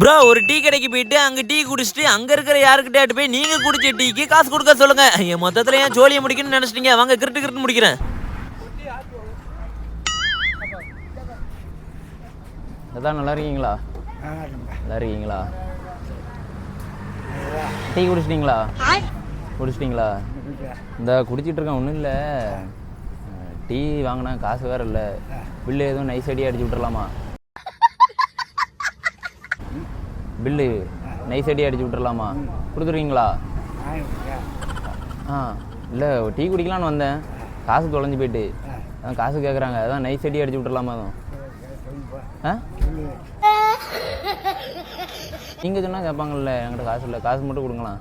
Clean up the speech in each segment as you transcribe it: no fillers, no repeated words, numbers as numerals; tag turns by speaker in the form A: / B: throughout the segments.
A: Bro ஒரு tea கடைக்கு போயிட்டு அங்க டீ குடிச்சிட்டு அங்க இருக்கிற யாருக்கிட்ட போய் நீங்க குடிச்ச டீக்கு காசு கொடுக்க சொல்லுங்க. என் மொத்தத்துல ஏன் ஜோலியை முடிக்கணும்னு நினைச்சிட்டீங்க? வாங்க கிரிட்டு கிரிட்டு முடிக்கிறேன்.
B: அதான் நல்லா இருக்கீங்களா? நல்லா இருக்கீங்களா? டீ குடிச்சிட்டிங்களா? குடிச்சிட்டிங்களா? இந்த குடிச்சிட்டு இருக்கேன். ஒன்றும் இல்லை, டீ வாங்கினா காசு வேற இல்லை. பில்லு எதுவும் நைஸ் அடி அடிச்சு விட்டுறலாமா? பில்லு நைஸ் அடி அடிச்சு விட்டுறலாமா? கொடுத்துருவீங்களா? இல்லை, டீ குடிக்கலான்னு வந்தேன், காசு தொலைஞ்சு போயிட்டு. அதான் காசு கேட்குறாங்க, அதான் நைஸ் அடி அடிச்சு விட்டுறலாமா? அதுவும் நீங்கள் சொன்னால் கேட்பாங்கல்ல, என்கிட்ட காசு இல்லை, காசு மட்டும் கொடுங்களாம்.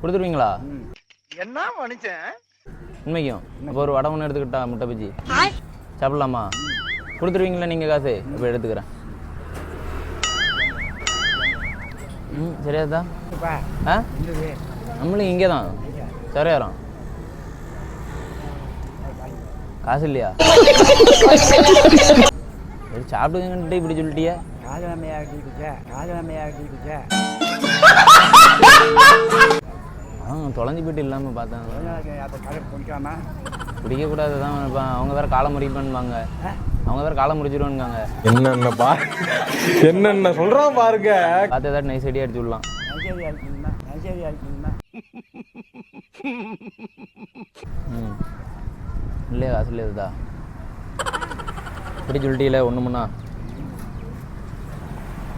B: கொடுத்துருவீங்களா?
C: என்ன மனுஷன்
B: உண்மைக்கும். இப்போ ஒரு வடை ஒன்று எடுத்துக்கிட்டா, முட்டை பஜ்ஜி சாப்பிடலாமா? கொடுத்துருவீங்களா நீங்கள் காசு? இப்போ எடுத்துக்கிறேன். சரியாதா? நம்மளும் இங்கே தான் சரியாரம். காசு இல்லையா? சாப்பிடுங்கன்ட்டு இப்படி சொல்லிட்டியா? தொலைஞ்சு போயிட்டு இல்லாமல் பார்த்தாங்க. பிடிக்கக்கூடாது தான். இப்போ அவங்க வேறு காலம் முடிப்பாங்க, அவங்க வேறு காலம் முடிச்சிருவானுங்க.
D: என்னென்ன சொல்கிறான் பாருங்க.
B: பார்த்து ஏதாட்டு நைஸ் அடி அடிச்சு விடலாம். இல்லையா? காசு இல்லையா? இப்படி சொல்லிட்டீல ஒன்று முன்னா.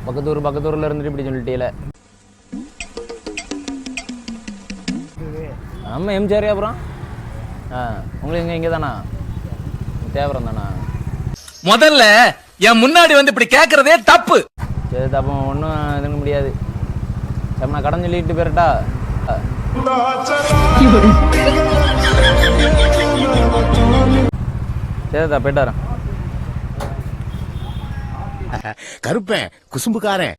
B: பக்கத்தூரில் இருந்துட்டு இப்படி சொல்லிட்டீல. ஆமாம், எம்ஜிஆர் அப்புறம் உங்களுக்கு இங்கே தானா? தேவரம் தானா?
E: முதல்ல என் முன்னாடி வந்து இப்படி கேட்கறதே தப்பு.
B: சரி, அப்போ ஒன்றும் இதுங்க முடியாது. சரி, நான் கடன் சொல்லிட்டு போயிட்டா? சரிதா, போயிட்டு வரேன்.
F: கருப்பேன் குசும்புக்காரன்.